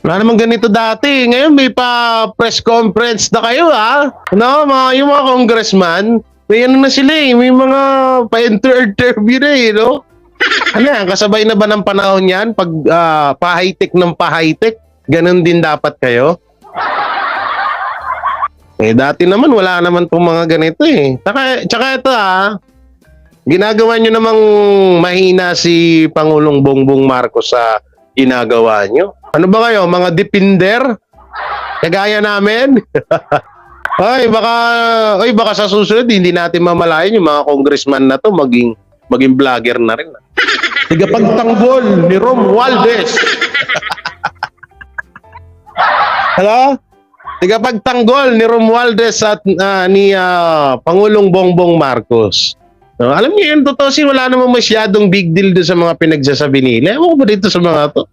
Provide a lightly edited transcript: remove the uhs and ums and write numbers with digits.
Wala namang ganito dati. Ngayon may pa press conference na kayo, ha? No, yung mga congressman, may ano na sila eh. May mga pa-interview na eh, no? Ano yan, kasabay na ba ng panahon yan? Pag pa-high-tech ng pa-high-tech, ganun din dapat kayo? Eh, dati naman, wala naman pong mga ganito eh. Tsaka ito ginagawa nyo namang mahina si Pangulong Bongbong Marcos sa ginagawa nyo. Ano ba kayo, mga dipender? Kagaya namin? baka sa susunod hindi natin mamalayan yung mga congressman na to maging vlogger na rin. Tigapagtanggol ni Romualdez. Hello? Tigapagtanggol ni Romualdez at ni Pangulong Bongbong Marcos. No, alam niyo yun, totoo wala namang masyadong big deal doon sa mga pinagsasabi nila. Ewan ko ba dito sa mga to?